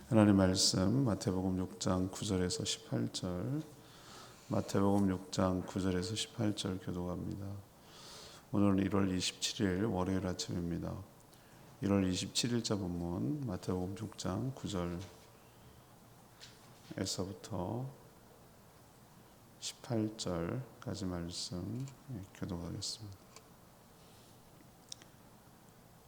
하나님 말씀 마태복음 6장 9절에서 18절, 마태복음 6장 9절에서 18절 교독합니다. 오늘은 1월 27일 월요일 아침입니다. 1월 27일자 본문 마태복음 6장 9절에서부터 18절까지 말씀 교독하겠습니다.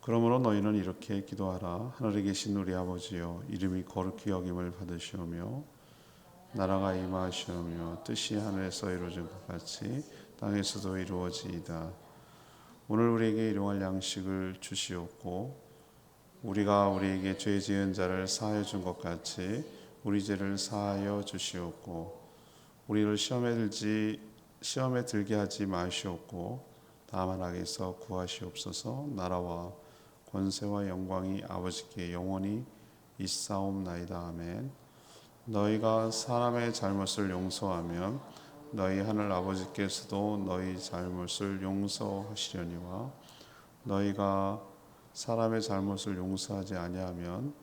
그러므로 너희는 이렇게 기도하라. 하늘에 계신 우리 아버지여, 이름이 거룩히 여김을 받으시오며 나라가 임하시오며 뜻이 하늘에서 이루어진 것 같이 땅에서도 이루어지이다. 오늘 우리에게 일용할 양식을 주시옵고 우리가 우리에게 죄 지은 자를 사하여 준 것 같이 우리 죄를 사하여 주시옵고 우리를 시험에 들게 하지 마시옵고 다만 악에서 구하시옵소서. 나라와 권세와 영광이 아버지께 영원히 있사옵나이다. 아멘. 너희가 사람의 잘못을 용서하면 너희 하늘 아버지께서도 너희 잘못을 용서하시려니와 너희가 사람의 잘못을 용서하지 아니하면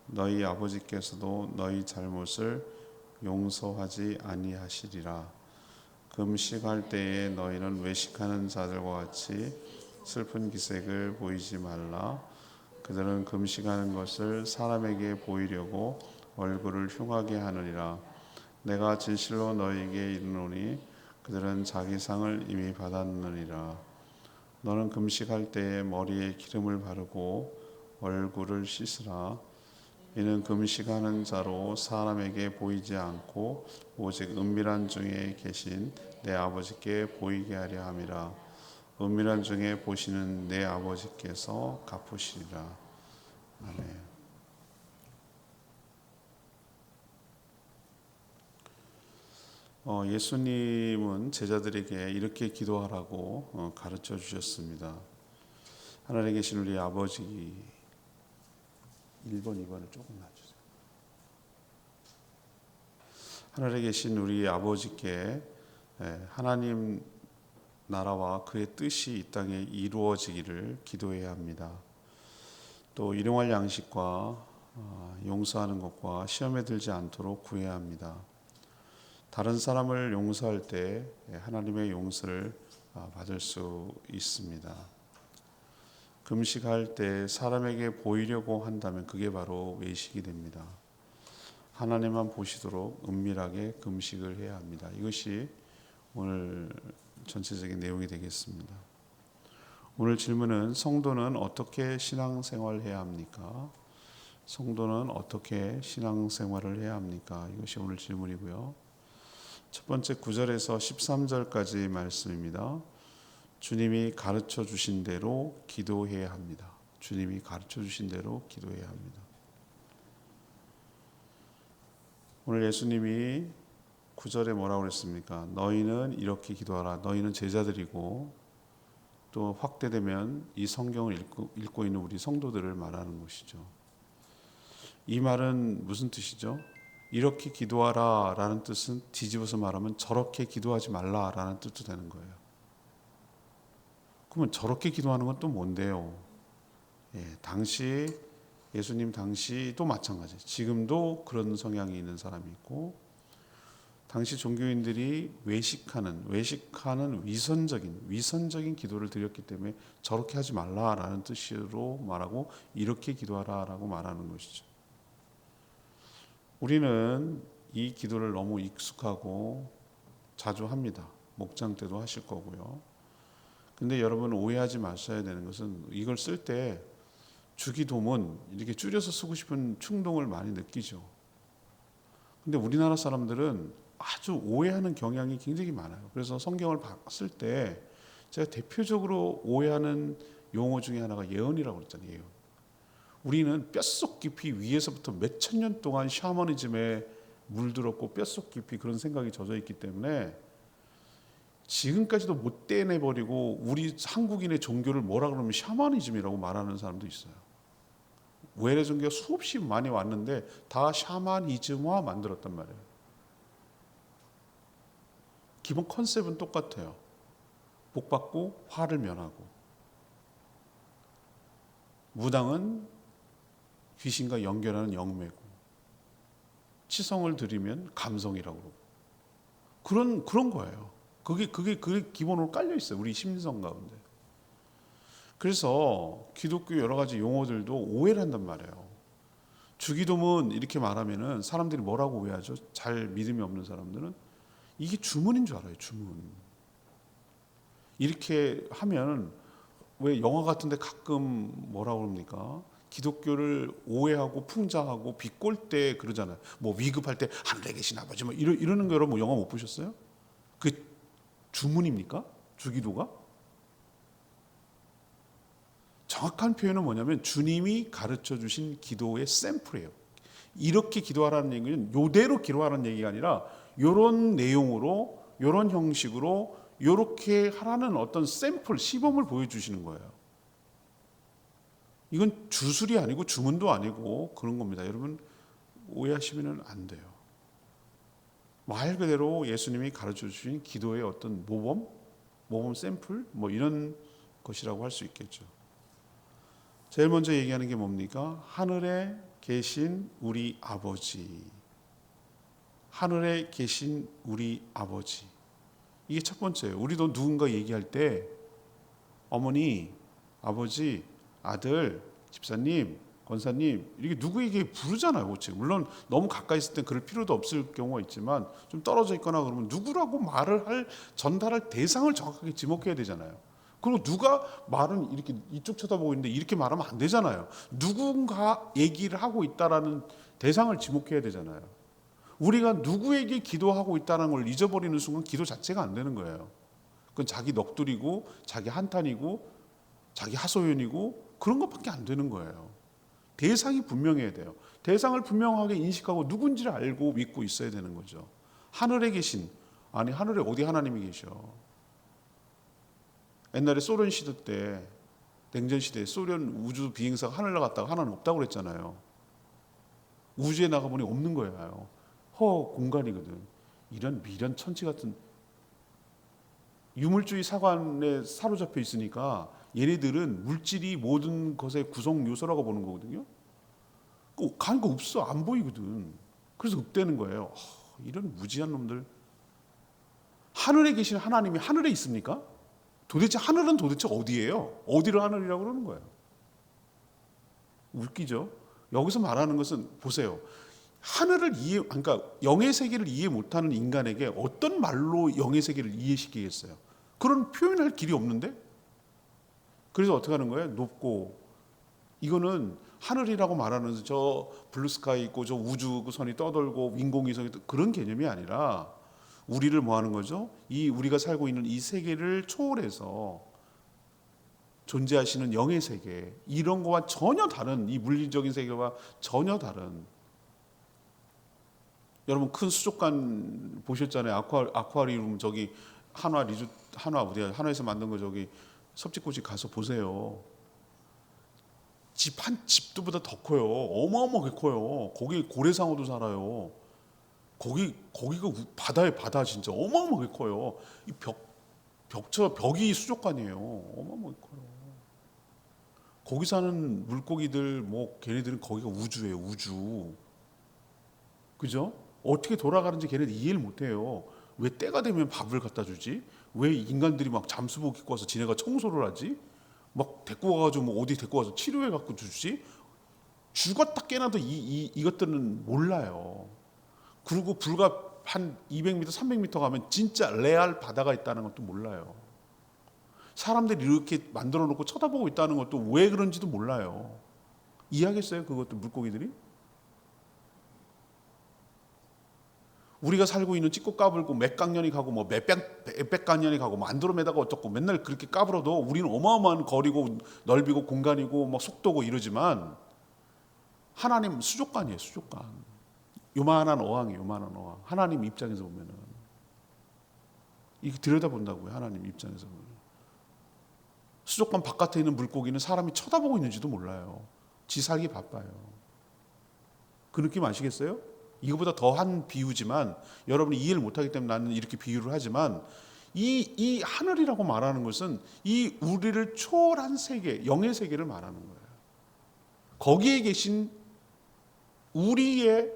너희 아버지께서도 너희 잘못을 용서하지 아니하시리라. 금식할 때에 너희는 외식하는 자들과 같이 슬픈 기색을 보이지 말라. 그들은 금식하는 것을 사람에게 보이려고 얼굴을 흉하게 하느니라. 내가 진실로 너희에게 이르노니 그들은 자기 상을 이미 받았느니라. 너는 금식할 때에 머리에 기름을 바르고 얼굴을 씻으라. 이는 금식하는 자로 사람에게 보이지 않고 오직 은밀한 중에 계신 내 아버지께 보이게 하려 함이라. 은밀한 중에 보시는 내 아버지께서 갚으시리라. 아멘. 예수님은 제자들에게 이렇게 기도하라고 가르쳐 주셨습니다. 하늘에 계신 우리 아버지, 1번, 2번을 조금 놔주세요. 하늘에 계신 우리 아버지께 하나님 나라와 그의 뜻이 이 땅에 이루어지기를 기도해야 합니다. 또 일용할 양식과 용서하는 것과 시험에 들지 않도록 구해야 합니다. 다른 사람을 용서할 때 하나님의 용서를 받을 수 있습니다. 금식할 때 사람에게 보이려고 한다면 그게 바로 외식이 됩니다. 하나님만 보시도록 은밀하게 금식을 해야 합니다. 이것이 오늘 전체적인 내용이 되겠습니다. 오늘 질문은 성도는 어떻게 신앙생활을 해야 합니까? 성도는 어떻게 신앙생활을 해야 합니까? 이것이 오늘 질문이고요. 첫 번째 9절에서 13절까지 말씀입니다. 주님이 가르쳐 주신 대로 기도해야 합니다. 주님이 가르쳐 주신 대로 기도해야 합니다. 오늘 예수님이 9절에 뭐라고 그랬습니까? 너희는 이렇게 기도하라. 너희는 제자들이고 또 확대되면 이 성경을 읽고 있는 우리 성도들을 말하는 것이죠. 이 말은 무슨 뜻이죠? 이렇게 기도하라 라는 뜻은 뒤집어서 말하면 저렇게 기도하지 말라 라는 뜻도 되는 거예요. 그러면 저렇게 기도하는 건 또 뭔데요? 당시 예수님 당시도 마찬가지. 지금도 그런 성향이 있는 사람이 있고 당시 종교인들이 외식하는 위선적인 기도를 드렸기 때문에 저렇게 하지 말라라는 뜻으로 말하고 이렇게 기도하라라고 말하는 것이죠. 우리는 이 기도를 너무 익숙하고 자주 합니다. 목장 때도 하실 거고요. 근데 여러분 오해하지 마셔야 되는 것은 이걸 쓸 때 주기도문 이렇게 줄여서 쓰고 싶은 충동을 많이 느끼죠. 근데 우리나라 사람들은 아주 오해하는 경향이 굉장히 많아요. 그래서 성경을 쓸 때 제가 대표적으로 오해하는 용어 중에 하나가 예언이라고 그랬잖아요. 예언. 우리는 뼛속 깊이 위에서부터 몇천 년 동안 샤머니즘에 물들었고 뼛속 깊이 그런 생각이 젖어 있기 때문에 지금까지도 못 떼내버리고 우리 한국인의 종교를 뭐라 그러면 샤머니즘이라고 말하는 사람도 있어요. 외래 종교가 수없이 많이 왔는데 다 샤머니즘화 만들었단 말이에요. 기본 컨셉은 똑같아요. 복받고 화를 면하고 무당은 귀신과 연결하는 영매고 치성을 드리면 감성이라고 그러고 그런 거예요. 그게 기본으로 깔려 있어요. 우리 심리성 가운데. 그래서 기독교 여러 가지 용어들도 오해를 한단 말이에요. 주기도문 이렇게 말하면은 사람들이 뭐라고 오해하죠? 잘 믿음이 없는 사람들은 이게 주문인 줄 알아요. 주문. 이렇게 하면 왜 영화 같은데 가끔 뭐라고 그럽니까? 기독교를 오해하고 풍자하고 비꼴 때 그러잖아요. 뭐 위급할 때 하늘에 계신 아버지 뭐 이러는 거 여러분 영화 못 보셨어요? 그 주문입니까? 주기도가? 정확한 표현은 뭐냐면 주님이 가르쳐 주신 기도의 샘플이에요. 이렇게 기도하라는 얘기는 요대로 기도하라는 얘기가 아니라 요런 내용으로 요런 형식으로 요렇게 하라는 어떤 샘플, 시범을 보여주시는 거예요. 이건 주술이 아니고 주문도 아니고 그런 겁니다. 여러분 오해하시면 안 돼요. 말 그대로 예수님이 가르쳐 주신 기도의 어떤 모범 샘플 뭐 이런 것이라고 할 수 있겠죠. 제일 먼저 얘기하는 게 뭡니까? 하늘에 계신 우리 아버지. 하늘에 계신 우리 아버지. 이게 첫 번째예요. 우리도 누군가 얘기할 때 어머니, 아버지, 아들, 집사님, 권사님 이렇게 누구에게 부르잖아요. 물론 너무 가까이 있을 땐 그럴 필요도 없을 경우가 있지만 좀 떨어져 있거나 그러면 누구라고 전달할 대상을 정확하게 지목해야 되잖아요. 그리고 누가 말은 이렇게 이쪽 쳐다보고 있는데 이렇게 말하면 안 되잖아요. 누군가 얘기를 하고 있다라는 대상을 지목해야 되잖아요. 우리가 누구에게 기도하고 있다는 걸 잊어버리는 순간 기도 자체가 안 되는 거예요. 그건 자기 넋두리고 자기 한탄이고 자기 하소연이고 그런 것밖에 안 되는 거예요. 대상이 분명해야 돼요. 대상을 분명하게 인식하고 누군지를 알고 믿고 있어야 되는 거죠. 하늘에 계신, 아니 하늘에 어디 하나님이 계셔. 옛날에 소련 시대 때, 냉전 시대에 소련 우주 비행사가 하늘 나갔다가 하나는 없다고 그랬잖아요. 우주에 나가보니 없는 거예요. 공간이거든. 이런 미련 천치 같은 유물주의 사관에 사로잡혀 있으니까 얘네들은 물질이 모든 것의 구성 요소라고 보는 거거든요. 가는 거 없어. 안 보이거든. 그래서 읍대는 거예요. 이런 무지한 놈들. 하늘에 계신 하나님이 하늘에 있습니까? 도대체 하늘은 도대체 어디예요? 어디를 하늘이라고 그러는 거예요? 웃기죠? 여기서 말하는 것은 보세요. 하늘을 그러니까 영의 세계를 이해 못하는 인간에게 어떤 말로 영의 세계를 이해시키겠어요? 그런 표현할 길이 없는데? 그래서 어떻게 하는 거예요? 높고 이거는 하늘이라고 말하는 저 블루스카이 있고 저 우주 그 선이 떠돌고 인공위성이 그런 개념이 아니라 우리를 뭐 하는 거죠? 우리가 살고 있는 이 세계를 초월해서 존재하시는 영의 세계 이런 거와 전혀 다른 이 물리적인 세계와 전혀 다른 여러분 큰 수족관 보셨잖아요. 아쿠아리움 저기 한화에서 만든 거 저기 섭지코지 가서 보세요. 집 한 집도보다 더 커요. 어마어마하게 커요. 거기 고래상어도 살아요. 거기가 바다에 바다 진짜 어마어마하게 커요. 이 벽이 수족관이에요. 어마어마하게 커요. 거기 사는 물고기들 뭐 걔네들은 거기가 우주예요. 우주. 그죠? 어떻게 돌아가는지 걔네들 이해를 못해요. 왜 때가 되면 밥을 갖다 주지? 왜 인간들이 막 잠수복 입고 와서 지네가 청소를 하지? 막 데리고 와가지고 뭐 어디 데리고 와서 치료해 갖고 주지? 죽었다 깨나도 이것들은 몰라요. 그리고 불과 한 200m, 300m 가면 진짜 레알 바다가 있다는 것도 몰라요. 사람들이 이렇게 만들어 놓고 쳐다보고 있다는 것도 왜 그런지도 몰라요. 이해하겠어요? 그것도 물고기들이? 우리가 살고 있는 찍고 까불고 맥강년이 가고 뭐 몇백강년이 가고 뭐 안드로메다가 어떻고 맨날 그렇게 까불어도 우리는 어마어마한 거리고 넓이고 공간이고 막 속도고 이러지만 하나님 수족관이에요. 수족관. 요만한 어항이에요. 요만한 어항. 하나님 입장에서 보면은 이게 들여다본다고요. 하나님 입장에서 보면. 수족관 바깥에 있는 물고기는 사람이 쳐다보고 있는지도 몰라요. 지 살기 바빠요. 그 느낌 아시겠어요? 이거보다 더한 비유지만 여러분이 이해를 못하기 때문에 나는 이렇게 비유를 하지만 이 하늘이라고 말하는 것은 이 우리를 초월한 세계, 영의 세계를 말하는 거예요. 거기에 계신 우리의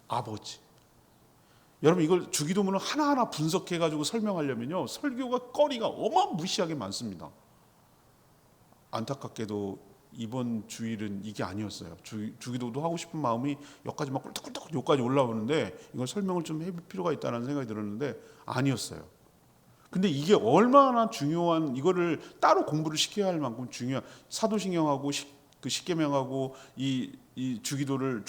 아버지. 여러분 이걸 주기도문을 하나하나 분석해가지고 설명하려면요 설교가 거리가 어마무시하게 많습니다. 안타깝게도 이번 주일은 이게 아니었어요. 주기도도 하고 싶은 마음이 여기까지 막 꿀떡꿀떡 여기까지 올라오는데 이걸 설명을 좀 해볼 필요가 있다는 생각이 들었는데 아니었어요. 근데 이게 얼마나 중요한, 이거를 따로 공부를 시켜야 할 만큼 중요한, 사도신경하고 그 십계명하고 이 주기도를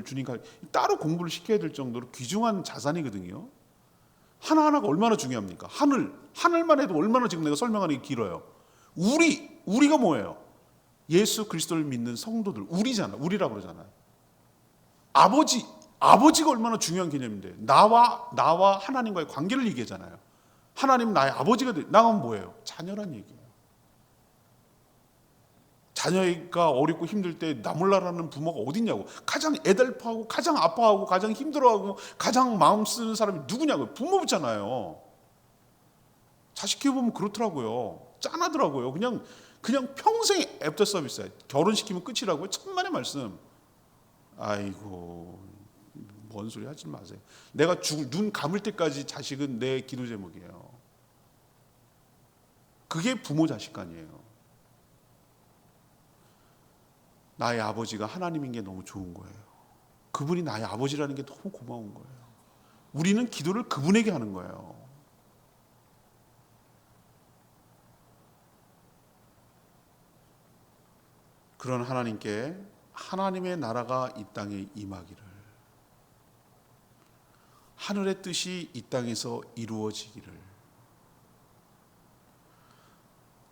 주니까 따로 공부를 시켜야 될 정도로 귀중한 자산이거든요. 하나하나가 얼마나 중요합니까? 하늘만 해도 얼마나 지금 내가 설명하는 게 길어요. 우리가 뭐예요? 예수 그리스도를 믿는 성도들, 우리라고 그러잖아요. 아버지가 얼마나 중요한 개념인데, 나와 하나님과의 관계를 얘기하잖아요. 하나님은 나의 아버지가 나가면 뭐예요? 자녀란 얘기예요. 자녀가 어렵고 힘들 때 나 몰라라는 부모가 어딨냐고. 가장 애달파하고 가장 아파하고 가장 힘들어하고 가장 마음 쓰는 사람이 누구냐고요? 부모잖아요. 자식 키워보면 그렇더라고요. 짠하더라고요. 그냥 평생 애프터 서비스야. 결혼시키면 끝이라고요. 천만의 말씀. 아이고, 뭔 소리 하지 마세요. 내가 눈 감을 때까지 자식은 내 기도 제목이에요. 그게 부모 자식 간이에요. 나의 아버지가 하나님인 게 너무 좋은 거예요. 그분이 나의 아버지라는 게 너무 고마운 거예요. 우리는 기도를 그분에게 하는 거예요. 그런 하나님께 하나님의 나라가 이 땅에 임하기를, 하늘의 뜻이 이 땅에서 이루어지기를,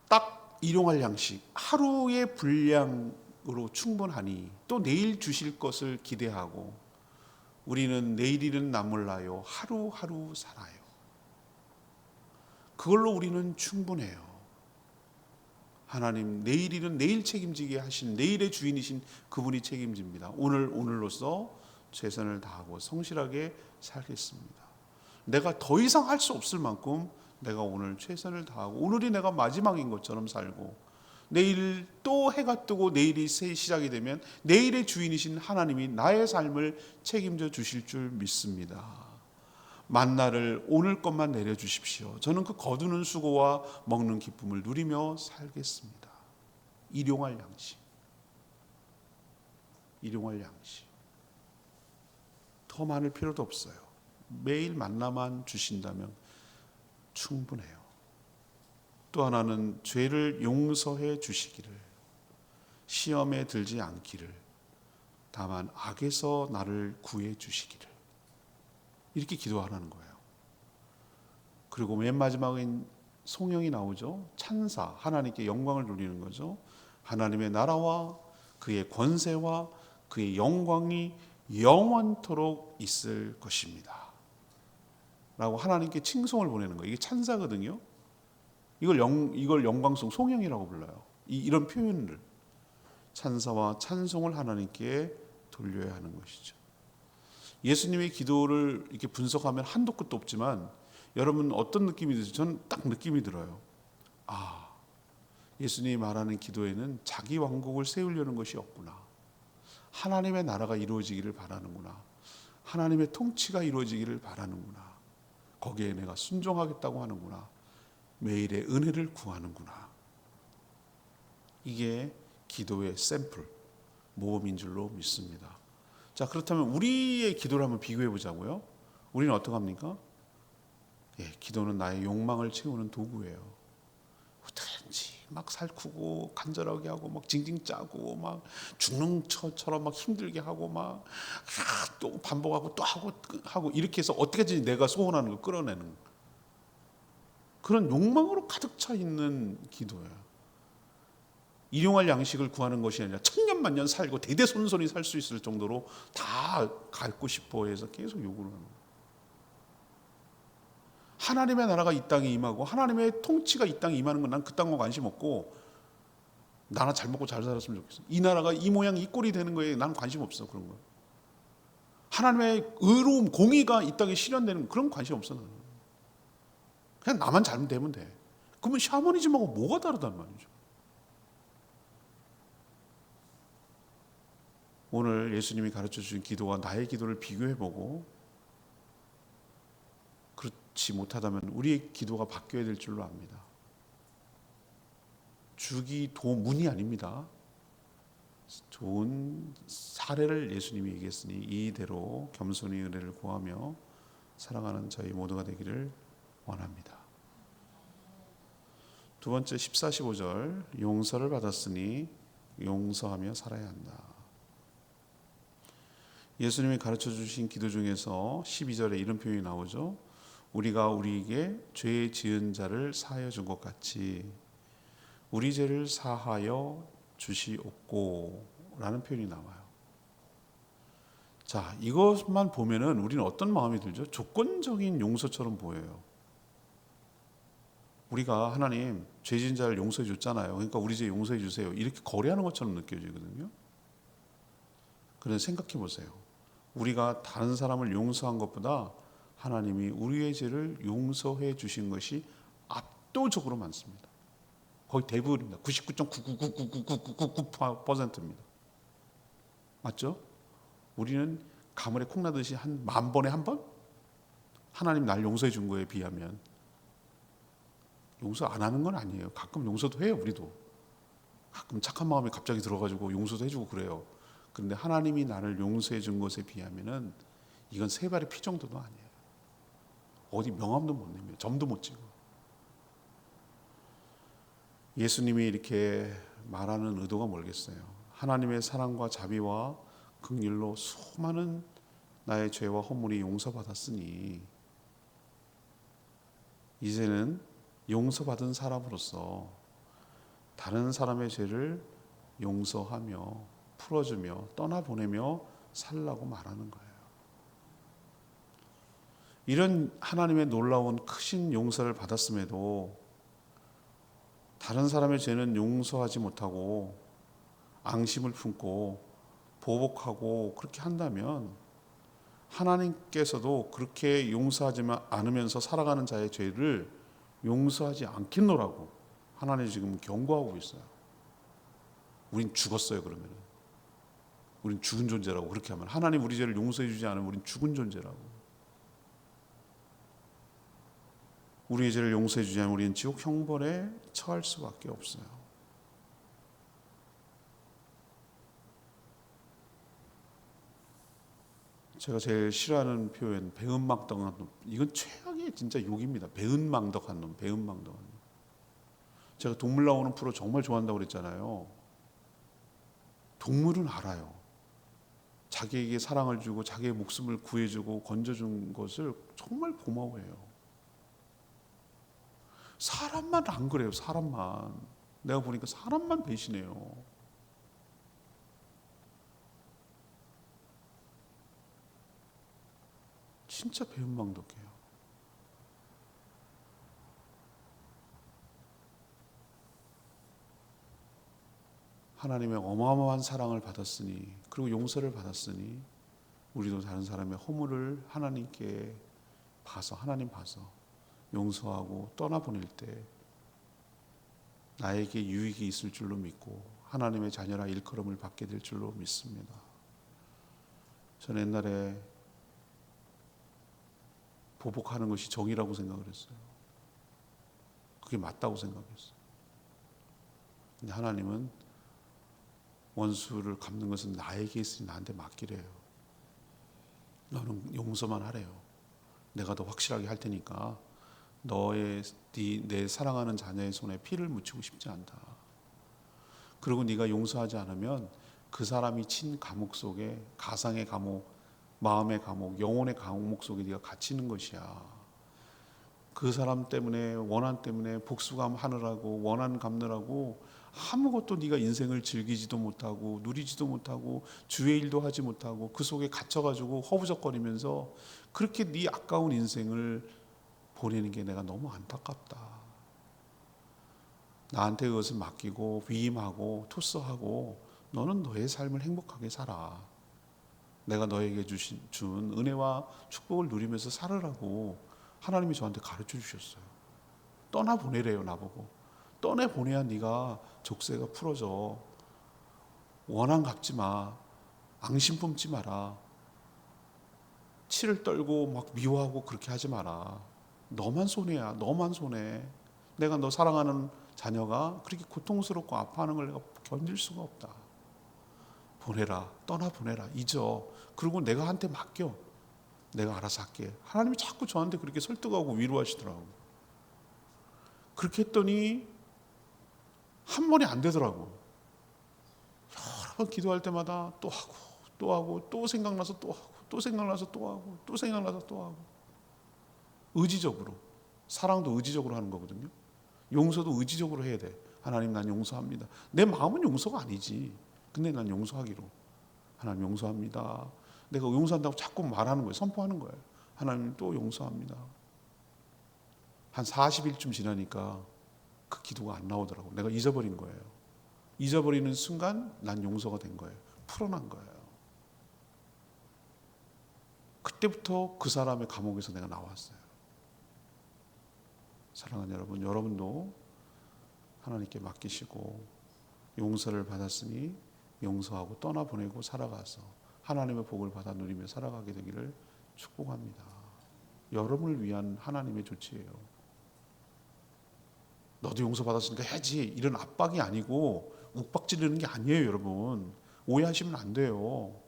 딱 일용할 양식 하루의 분량으로 충분하니 또 내일 주실 것을 기대하고 우리는 내일일은 남몰라요 하루하루 살아요. 그걸로 우리는 충분해요. 하나님 내일일은 내일 책임지게 하신, 내일의 주인이신 그분이 책임집니다. 오늘로서 최선을 다하고 성실하게 살겠습니다. 내가 더 이상 할 수 없을 만큼 내가 오늘 최선을 다하고 오늘이 내가 마지막인 것처럼 살고, 내일 또 해가 뜨고 내일이 새 시작이 되면 내일의 주인이신 하나님이 나의 삶을 책임져 주실 줄 믿습니다. 만나를 오늘 것만 내려주십시오. 저는 그 거두는 수고와 먹는 기쁨을 누리며 살겠습니다. 일용할 양식. 더 많을 필요도 없어요. 매일 만나만 주신다면 충분해요. 또 하나는 죄를 용서해 주시기를, 시험에 들지 않기를, 다만 악에서 나를 구해 주시기를, 이렇게 기도하라는 거예요. 그리고 맨 마지막엔 송영이 나오죠. 찬사, 하나님께 영광을 돌리는 거죠. 하나님의 나라와 그의 권세와 그의 영광이 영원토록 있을 것입니다 라고 하나님께 칭송을 보내는 거예요. 이게 찬사거든요. 이걸 영광송, 송영이라고 불러요. 이런 표현을, 찬사와 찬송을 하나님께 돌려야 하는 것이죠. 예수님의 기도를 이렇게 분석하면 한도 끝도 없지만 여러분 어떤 느낌이 드세요? 저는 딱 느낌이 들어요. 예수님이 말하는 기도에는 자기 왕국을 세우려는 것이 없구나. 하나님의 나라가 이루어지기를 바라는구나. 하나님의 통치가 이루어지기를 바라는구나. 거기에 내가 순종하겠다고 하는구나. 매일의 은혜를 구하는구나. 이게 기도의 샘플, 모범인 줄로 믿습니다. 자, 그렇다면 우리의 기도를 한번 비교해 보자고요. 우리는 어떻게 합니까? 기도는 나의 욕망을 채우는 도구예요. 어떻게든지 막 살크고 간절하게 하고 막 징징 짜고 막 죽는 처처럼 막 힘들게 하고 막 또 반복하고 또 하고 이렇게 해서 어떻게든지 내가 소원하는 걸 끌어내는 그런 욕망으로 가득 차 있는 기도예요. 일용할 양식을 구하는 것이 아니라 천년만년 살고 대대손손이 살 수 있을 정도로 다 갖고 싶어 해서 계속 요구를 하는 거예요. 하나님의 나라가 이 땅에 임하고 하나님의 통치가 이 땅에 임하는 건 난 그 땅과 관심 없고, 나나 잘 먹고 잘 살았으면 좋겠어. 이 나라가 이 모양 이 꼴이 되는 거에 난 관심 없어. 그런 거. 하나님의 의로움, 공의가 이 땅에 실현되는 그런 관심 없어. 나는. 그냥 나만 잘 되면 돼. 그러면 샤머니즘하고 뭐가 다르단 말이죠. 오늘 예수님이 가르쳐 주신 기도와 나의 기도를 비교해보고 그렇지 못하다면 우리의 기도가 바뀌어야 될 줄로 압니다. 주기도문이 아닙니다. 좋은 사례를 예수님이 얘기했으니 이대로 겸손히 은혜를 구하며 살아가는 저희 모두가 되기를 원합니다. 두 번째 14, 15절 용서를 받았으니 용서하며 살아야 한다. 예수님이 가르쳐 주신 기도 중에서 12절에 이런 표현이 나오죠. 우리가 우리에게 죄 지은 자를 사하여 준 것 같이 우리 죄를 사하여 주시옵고 라는 표현이 나와요. 자, 이것만 보면은 우리는 어떤 마음이 들죠? 조건적인 용서처럼 보여요. 우리가 하나님 죄 지은 자를 용서해 줬잖아요. 그러니까 우리 죄 용서해 주세요. 이렇게 거래하는 것처럼 느껴지거든요. 그런데 생각해 보세요. 우리가 다른 사람을 용서한 것보다 하나님이 우리의 죄를 용서해 주신 것이 압도적으로 많습니다. 거의 대부분입니다. 99.9999999%입니다. 맞죠? 우리는 가물에 콩 나듯이 한 10,000번에 한 번? 하나님 날 용서해 준 거에 비하면 용서 안 하는 건 아니에요. 가끔 용서도 해요. 우리도 가끔 착한 마음이 갑자기 들어가지고 용서도 해주고 그래요. 그런데 하나님이 나를 용서해 준 것에 비하면은 이건 세 발의 피 정도도 아니에요. 어디 명함도 못 내며 점도 못 찍어. 예수님이 이렇게 말하는 의도가 뭘겠어요? 하나님의 사랑과 자비와 긍휼로 수많은 나의 죄와 허물이 용서받았으니 이제는 용서받은 사람으로서 다른 사람의 죄를 용서하며 풀어주며 떠나보내며 살라고 말하는 거예요. 이런 하나님의 놀라운 크신 용서를 받았음에도 다른 사람의 죄는 용서하지 못하고 앙심을 품고 보복하고 그렇게 한다면 하나님께서도 그렇게 용서하지 않으면서 살아가는 자의 죄를 용서하지 않겠노라고 하나님이 지금 경고하고 있어요. 우린 죽었어요. 그러면 우린 죽은 존재라고. 그렇게 하면 하나님 우리 죄를 용서해 주지 않으면 우린 죽은 존재라고. 우리의 죄를 용서해 주지 않으면 우리는 지옥 형벌에 처할 수밖에 없어요. 제가 제일 싫어하는 표현 배은망덕한 놈. 이건 최악의 진짜 욕입니다. 배은망덕한 놈. 배은망덕한 놈. 제가 동물 나오는 프로 정말 좋아한다고 그랬잖아요. 동물은 알아요. 자기에게 사랑을 주고 자기의 목숨을 구해주고 건져준 것을 정말 고마워해요. 사람만 안 그래요. 사람만. 내가 보니까 사람만 배신해요. 진짜 배은망덕해요. 하나님의 어마어마한 사랑을 받았으니 그리고 용서를 받았으니 우리도 다른 사람의 허물을 하나님께 봐서 하나님 봐서 용서하고 떠나보낼 때 나에게 유익이 있을 줄로 믿고 하나님의 자녀라 일컬음을 받게 될 줄로 믿습니다. 저는 옛날에 보복하는 것이 정의라고 생각을 했어요. 그게 맞다고 생각했어요. 근데 하나님은 원수를 갚는 것은 나에게 있으니 나한테 맡기래요. 너는 용서만 하래요. 내가 더 확실하게 할 테니까 내 사랑하는 자녀의 손에 피를 묻히고 싶지 않다. 그리고 네가 용서하지 않으면 그 사람이 친 감옥 속에 가상의 감옥, 마음의 감옥, 영혼의 감옥 속에 네가 갇히는 것이야. 그 사람 때문에 원한 때문에 복수감 하느라고 원한 갚느라고 아무것도 네가 인생을 즐기지도 못하고 누리지도 못하고 주의 일도 하지 못하고 그 속에 갇혀가지고 허우적거리면서 그렇게 네 아까운 인생을 보내는 게 내가 너무 안타깝다. 나한테 그것을 맡기고 위임하고 토스하고 너는 너의 삶을 행복하게 살아. 내가 너에게 준 은혜와 축복을 누리면서 살으라고 하나님이 저한테 가르쳐 주셨어요. 떠나보내래요. 나보고. 떠내보내야 네가 족쇄가 풀어져. 원한 갚지 마. 앙심 품지 마라. 치를 떨고 막 미워하고 그렇게 하지 마라. 너만 손해야. 너만 손해. 내가 너 사랑하는 자녀가 그렇게 고통스럽고 아파하는 걸 내가 견딜 수가 없다. 보내라. 떠나 보내라. 잊어. 그리고 내가 한테 맡겨. 내가 알아서 할게. 하나님이 자꾸 저한테 그렇게 설득하고 위로하시더라고. 그렇게 했더니 한 번이 안 되더라고. 여러 번 기도할 때마다 또 하고 또 하고 또 생각나서 또 하고 또 생각나서 또 하고 또 생각나서 또 하고. 의지적으로. 사랑도 의지적으로 하는 거거든요. 용서도 의지적으로 해야 돼. 하나님 난 용서합니다. 내 마음은 용서가 아니지. 근데 난 용서하기로. 하나님 용서합니다. 내가 용서한다고 자꾸 말하는 거예요. 선포하는 거예요. 하나님 또 용서합니다. 한 40일쯤 지나니까 그 기도가 안 나오더라고. 내가 잊어버린 거예요. 잊어버리는 순간 난 용서가 된 거예요. 풀어난 거예요. 그때부터 그 사람의 감옥에서 내가 나왔어요. 사랑하는 여러분, 여러분도 하나님께 맡기시고 용서를 받았으니 용서하고 떠나보내고 살아가서 하나님의 복을 받아 누리며 살아가게 되기를 축복합니다. 여러분을 위한 하나님의 조치예요. 너도 용서받았으니까 해야지 이런 압박이 아니고 욱박지르는 게 아니에요. 여러분 오해하시면 안 돼요.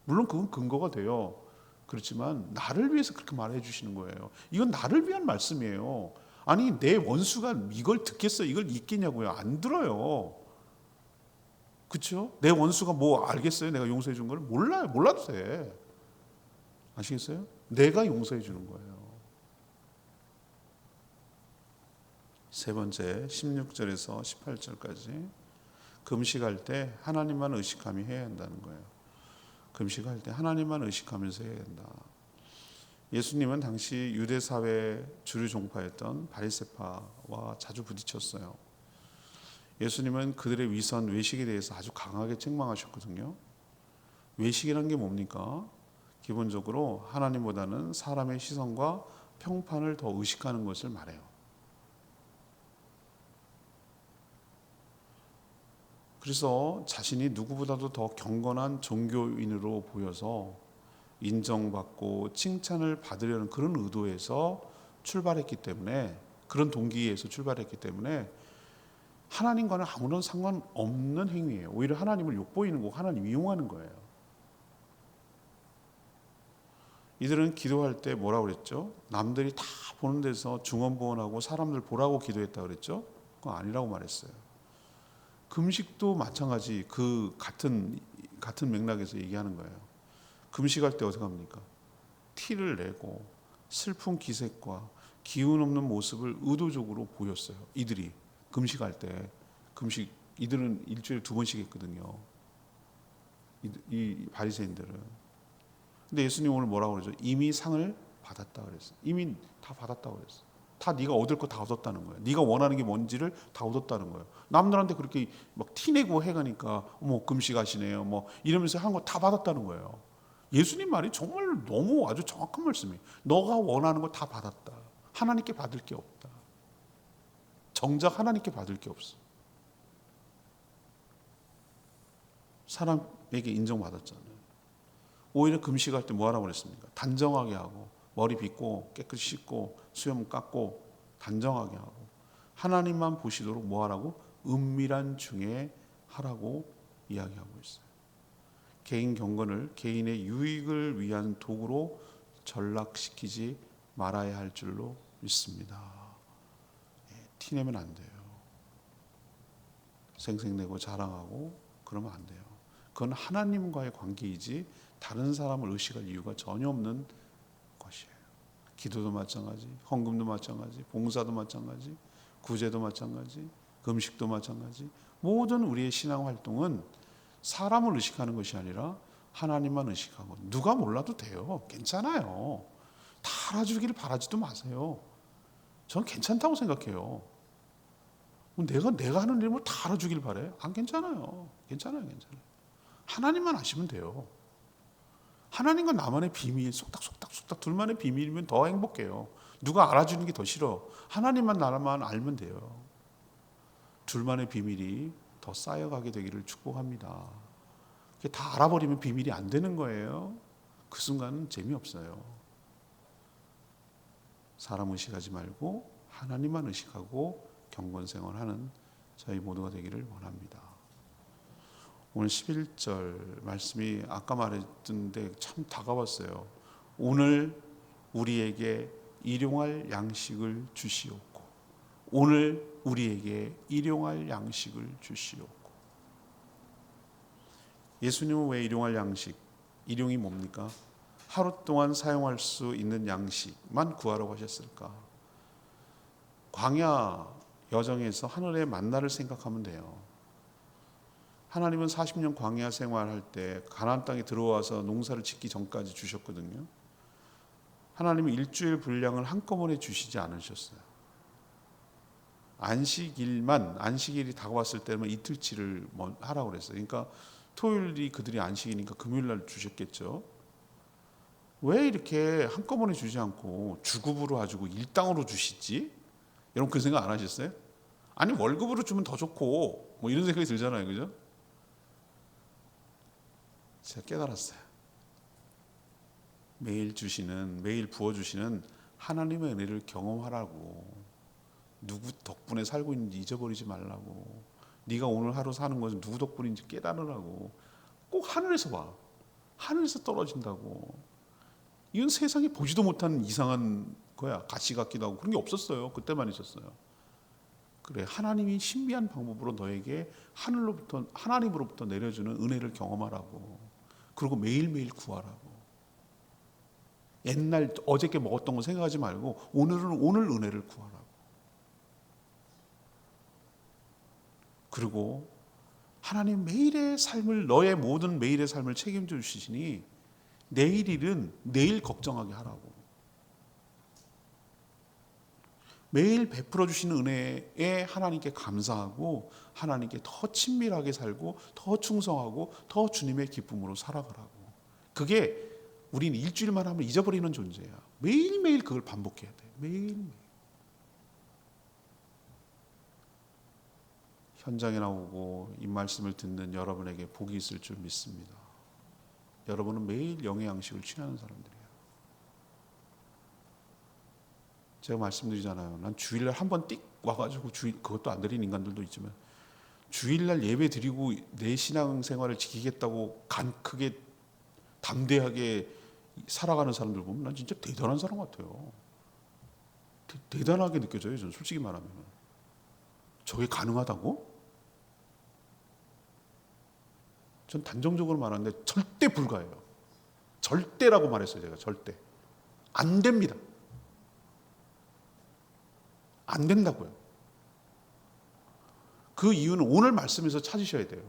물론 그건 근거가 돼요. 그렇지만 나를 위해서 그렇게 말해 주시는 거예요. 이건 나를 위한 말씀이에요. 아니 내 원수가 이걸 듣겠어? 이걸 잊겠냐고요? 안 들어요. 그렇죠? 내 원수가 뭐 알겠어요? 내가 용서해 준 걸? 몰라요. 몰라도 돼. 아시겠어요? 내가 용서해 주는 거예요. 세 번째 16절에서 18절까지 금식할 때 하나님만 의식하며 해야 한다는 거예요. 금식할 때 하나님만 의식하면서 해야 한다. 예수님은 당시 유대 사회 주류 종파였던 바리새파와 자주 부딪혔어요. 예수님은 그들의 위선, 외식에 대해서 아주 강하게 책망하셨거든요. 외식이란 게 뭡니까? 기본적으로 하나님보다는 사람의 시선과 평판을 더 의식하는 것을 말해요. 그래서 자신이 누구보다도 더 경건한 종교인으로 보여서 인정받고 칭찬을 받으려는 그런 의도에서 출발했기 때문에, 그런 동기에서 출발했기 때문에 하나님과는 아무런 상관없는 행위예요. 오히려 하나님을 욕보이는 거고 하나님 이용하는 거예요. 이들은 기도할 때 뭐라고 그랬죠? 남들이 다 보는 데서 중언부언하고 사람들 보라고 기도했다고 그랬죠? 그거 아니라고 말했어요. 금식도 마찬가지 그 같은 맥락에서 얘기하는 거예요. 금식할 때 어떻게 합니까? 티를 내고 슬픈 기색과 기운 없는 모습을 의도적으로 보였어요. 이들이 금식할 때 이들은 일주일에 2번씩 했거든요. 이 바리새인들은. 근데 예수님 오늘 뭐라고 그러죠? 이미 상을 받았다 그랬어요. 이미 다 받았다고 그랬어요. 다 네가 얻을 거 다 얻었다는 거예요. 네가 원하는 게 뭔지를 다 얻었다는 거예요. 남들한테 그렇게 막 티내고 해가니까 어머 금식하시네요. 뭐 이러면서 한 거 다 받았다는 거예요. 예수님 말이 정말 너무 아주 정확한 말씀이에요. 너가 원하는 거 다 받았다. 하나님께 받을 게 없다. 정작 하나님께 받을 게 없어. 사람에게 인정받았잖아요. 오히려 금식할 때 뭐 하라고 그랬습니까? 단정하게 하고 머리 빗고 깨끗이 씻고 수염 깎고 단정하게 하고 하나님만 보시도록 뭐 하라고? 은밀한 중에 하라고 이야기하고 있어요. 개인 경건을 개인의 유익을 위한 도구로 전락시키지 말아야 할 줄로 믿습니다. 티내면 안 돼요. 생색내고 자랑하고 그러면 안 돼요. 그건 하나님과의 관계이지 다른 사람을 의식할 이유가 전혀 없는 것이에요. 기도도 마찬가지, 헌금도 마찬가지, 봉사도 마찬가지, 구제도 마찬가지, 금식도 마찬가지. 모든 우리의 신앙 활동은 사람을 의식하는 것이 아니라 하나님만 의식하고, 누가 몰라도 돼요. 괜찮아요. 다 알아주기를 바라지도 마세요. 저는 괜찮다고 생각해요. 내가 하는 일을 다 알아주길 바래? 안 괜찮아요. 괜찮아요. 하나님만 아시면 돼요. 하나님과 나만의 비밀, 속닥속닥 둘만의 비밀이면 더 행복해요. 누가 알아주는 게 더 싫어. 하나님만 나만 알면 돼요. 둘만의 비밀이 더 쌓여가게 되기를 축복합니다. 다 알아버리면 비밀이 안 되는 거예요. 그 순간은 재미없어요. 사람 의식하지 말고 하나님만 의식하고 경건생활하는 저희 모두가 되기를 원합니다. 오늘 11절 말씀이 아까 말했던데 참 다가왔어요. 오늘 우리에게 일용할 양식을 주시옵고, 오늘 우리에게 일용할 양식을 주시옵고. 예수님은 왜 일용할 양식, 일용이 뭡니까? 하루 동안 사용할 수 있는 양식만 구하라고 하셨을까? 광야 여정에서 하늘의 만나를 생각하면 돼요. 하나님은 40년 광야 생활할 때 가나안 땅에 들어와서 농사를 짓기 전까지 주셨거든요. 하나님은 일주일 분량을 한꺼번에 주시지 않으셨어요. 안식일이 다가왔을 때만 이틀치를 하라고 그랬어요. 그러니까 토요일이 그들이 안식이니까 금요일 날 주셨겠죠. 왜 이렇게 한꺼번에 주지 않고 주급으로 가지고 일당으로 주시지? 여러분 그 생각 안 하셨어요? 아니 월급으로 주면 더 좋고 뭐 이런 생각이 들잖아요, 그죠? 제가 깨달았어요. 매일 부어주시는 하나님의 은혜를 경험하라고. 누구 덕분에 살고 있는지 잊어버리지 말라고. 네가 오늘 하루 사는 것은 누구 덕분인지 깨달으라고. 꼭 하늘에서 봐. 하늘에서 떨어진다고. 이건 세상에 보지도 못한 이상한 거야. 가시 같기도 하고 그런 게 없었어요. 그때만 있었어요. 그래, 하나님이 신비한 방법으로 너에게 하나님으로부터 내려주는 은혜를 경험하라고. 그리고 매일매일 구하라고. 옛날 어저께 먹었던 거 생각하지 말고 오늘은 오늘 은혜를 구하라고. 그리고 하나님 매일의 삶을, 너의 모든 매일의 삶을 책임져 주시니 내일 일은 내일 걱정하게 하라고. 매일 베풀어 주시는 은혜에 하나님께 감사하고 하나님께 더 친밀하게 살고 더 충성하고 더 주님의 기쁨으로 살아가라고. 그게 우린 일주일만 하면 잊어버리는 존재야. 매일매일 그걸 반복해야 돼. 매일매일. 현장에 나오고 이 말씀을 듣는 여러분에게 복이 있을 줄 믿습니다. 여러분은 매일 영의 양식을 취하는 사람들이에요. 제가 말씀드리잖아요. 난 주일날 한 번 띡 와가지고 그것도 안 드리는 인간들도 있지만 주일날 예배 드리고 내 신앙생활을 지키겠다고 크게 담대하게 살아가는 사람들 보면 난 진짜 대단한 사람 같아요. 대단하게 느껴져요. 저는 솔직히 말하면. 저게 가능하다고? 전 단정적으로 말하는데 절대 불가해요. 절대라고 말했어요. 제가 절대. 안 됩니다. 안 된다고요. 그 이유는 오늘 말씀에서 찾으셔야 돼요.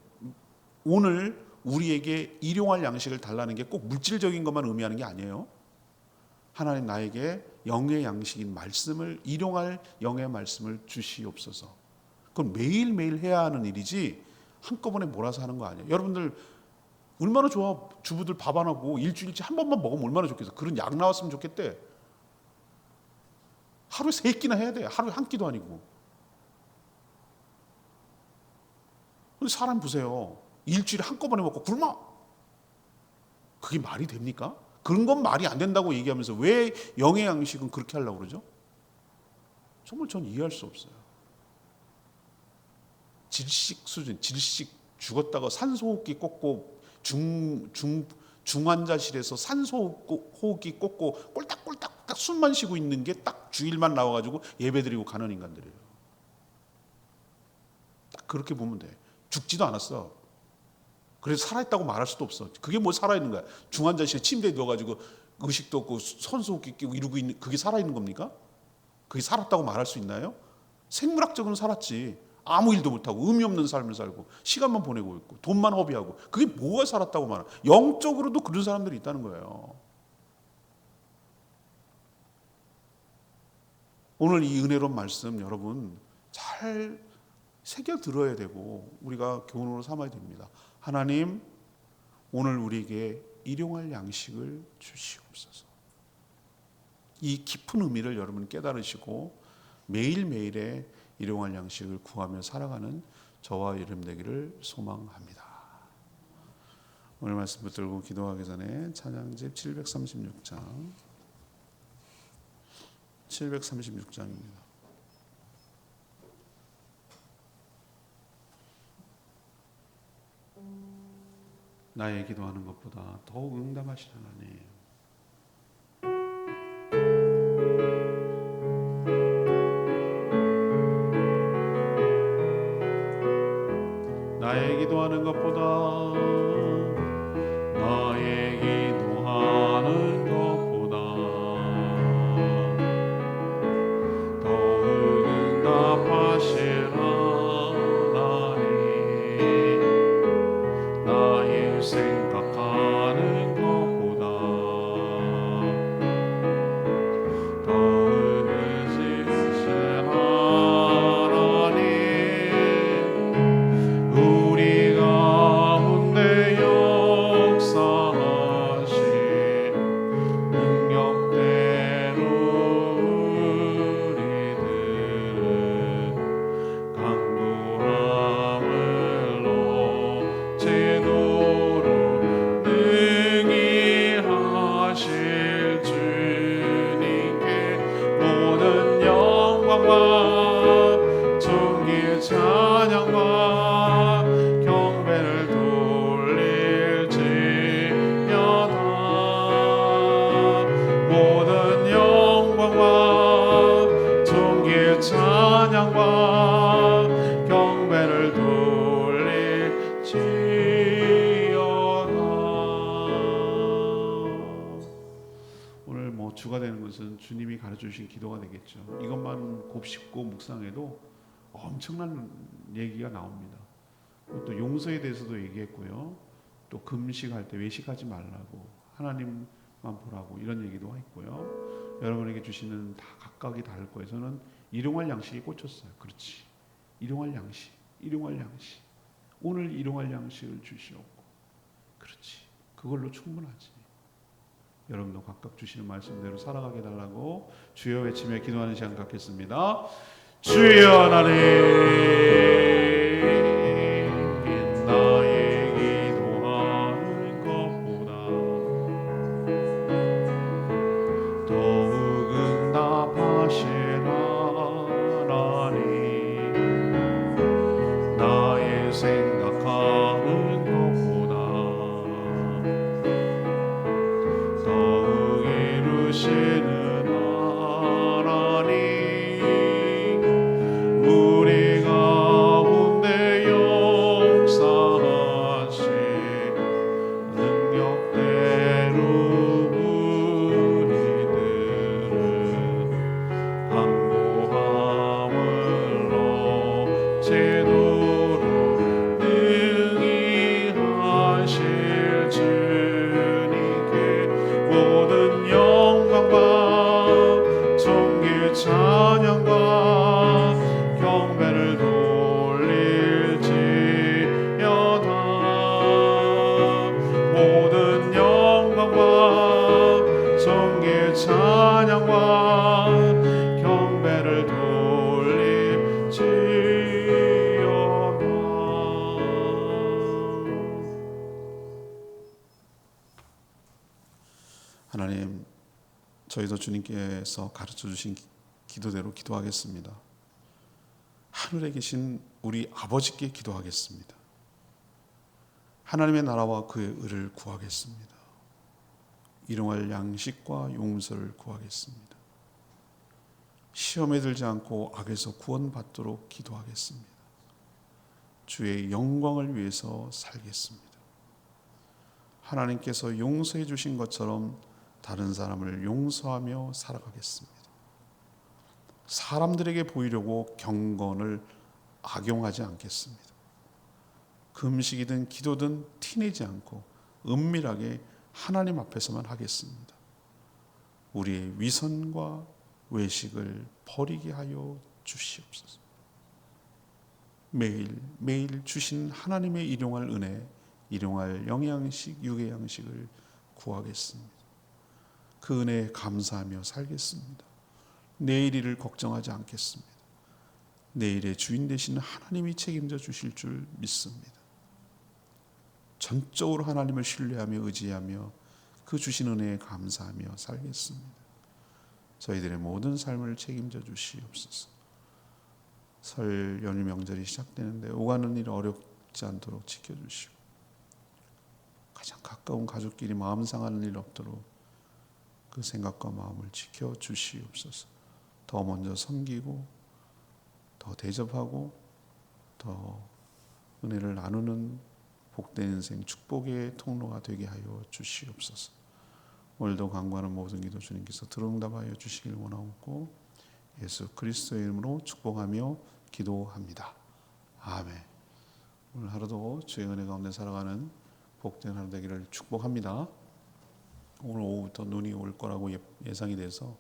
오늘 우리에게 일용할 양식을 달라는 게 꼭 물질적인 것만 의미하는 게 아니에요. 하나님 나에게 영의 양식인 말씀을, 일용할 영의 말씀을 주시옵소서. 그건 매일매일 해야 하는 일이지 한꺼번에 몰아서 하는 거 아니에요. 여러분들 얼마나 좋아. 주부들 밥 안 하고 일주일치 한 번만 먹으면 얼마나 좋겠어. 그런 약 나왔으면 좋겠대. 하루에 3끼나 해야 돼. 하루에 한 끼도 아니고. 근데 사람 보세요. 일주일에 한꺼번에 먹고 굶어. 그게 말이 됩니까? 그런 건 말이 안 된다고 얘기하면서 왜 영의 양식은 그렇게 하려고 그러죠? 정말 전 이해할 수 없어요. 질식 죽었다가 산소호흡기 꽂고 중환자실에서 산소호흡기 꽂고 꼴딱꼴딱 숨만 쉬고 있는 게 딱 주일만 나와가지고 예배드리고 가는 인간들이에요. 딱 그렇게 보면 돼. 죽지도 않았어. 그래서 살아있다고 말할 수도 없어. 그게 뭐 살아있는 거야. 중환자실에 침대에 누워가지고 의식도 없고 산소호흡기 끼고 이러고 있는, 그게 살아있는 겁니까? 그게 살았다고 말할 수 있나요? 생물학적으로는 살았지. 아무 일도 못하고 의미 없는 삶을 살고 시간만 보내고 있고 돈만 허비하고, 그게 뭐가 살았다고 말하나. 영적으로도 그런 사람들이 있다는 거예요. 오늘 이 은혜로운 말씀 여러분 잘 새겨 들어야 되고 우리가 교훈으로 삼아야 됩니다. 하나님, 오늘 우리에게 일용할 양식을 주시옵소서. 이 깊은 의미를 여러분 깨달으시고 매일매일의 일용할 양식을 구하며 살아가는 저와 여러분 되기를 소망합니다. 오늘 말씀 붙들고 기도하기 전에 찬양집 736장 736장입니다. 나의 기도하는 것보다 더욱 응답하시는 하나님, 나의 기도하는 것보다 나의 기도하는 것보다 더욱 응답하시는 하나님, 나의 생각하는 것보다 더욱 의지하시는 하나님, 우리 가운데 역사하신 능력대로 우리들은 강구함을로 제도로 능히 하실 주님께 모든 영광과 존귀 찬양과 경배를 돌릴지어다. 모든 영광과 존귀 찬양과 경배를 돌릴지어다. 오늘 주가 되는 것은 주님이 가르쳐주신 기도가 되겠죠. 이것만 곱씹고 묵상해도 엄청난 얘기가 나옵니다. 또 용서에 대해서도 얘기했고요. 또 금식할 때 외식하지 말라고, 하나님만 보라고, 이런 얘기도 했고요. 여러분에게 주시는 다 각각이 다를 거예요. 저는 일용할 양식에 꽂혔어요. 그렇지, 일용할 양식, 일용할 양식. 오늘 일용할 양식을 주시옵고, 그렇지, 그걸로 충분하지. 여러분도 각각 주시는 말씀대로 살아가게 해달라고 주여 외치며 기도하는 시간 갖겠습니다. 주여 하나님, 나의 기도하는 것보다 더욱 응답하신 하나님, 나의 생각하는 것보다 더욱 이루시는 우리 가운데 역사하신 능력대로 우리들은 강구함을로 제도로 능히 하실 주님께 모든 영광과 존귀 찬양과 경배를 돌릴지어다. 모든 영광과 존귀 찬양과 경배를 돌릴지어다. 하나님, 저희도 주님께서 가르쳐 주신 기도대로 기도하겠습니다. 하늘에 계신 우리 아버지께 기도하겠습니다. 하나님의 나라와 그의 의를 구하겠습니다. 일용할 양식과 용서를 구하겠습니다. 시험에 들지 않고 악에서 구원받도록 기도하겠습니다. 주의 영광을 위해서 살겠습니다. 하나님께서 용서해 주신 것처럼 다른 사람을 용서하며 살아가겠습니다. 사람들에게 보이려고 경건을 악용하지 않겠습니다. 금식이든 기도든 티내지 않고 은밀하게 하나님 앞에서만 하겠습니다. 우리의 위선과 외식을 버리게 하여 주시옵소서. 매일 주신 하나님의 일용할 은혜, 일용할 영양식, 육의 양식을 구하겠습니다. 그 은혜에 감사하며 살겠습니다. 내일 일을 걱정하지 않겠습니다. 내일의 주인 되시는 하나님이 책임져 주실 줄 믿습니다. 전적으로 하나님을 신뢰하며 의지하며 그 주신 은혜에 감사하며 살겠습니다. 저희들의 모든 삶을 책임져 주시옵소서. 설 연휴 명절이 시작되는데 오가는 일 어렵지 않도록 지켜주시고 가장 가까운 가족끼리 마음 상하는 일 없도록 그 생각과 마음을 지켜주시옵소서. 더 먼저 섬기고 더 대접하고 더 은혜를 나누는 복된 인생 축복의 통로가 되게 하여 주시옵소서. 오늘도 간구하는 모든 기도 주님께서 들응답하여 주시길 원하옵고 예수 그리스도의 이름으로 축복하며 기도합니다. 아멘. 오늘 하루도 주의 은혜 가운데 살아가는 복된 하루 되기를 축복합니다. 오늘 오후부터 눈이 올 거라고 예상이 돼서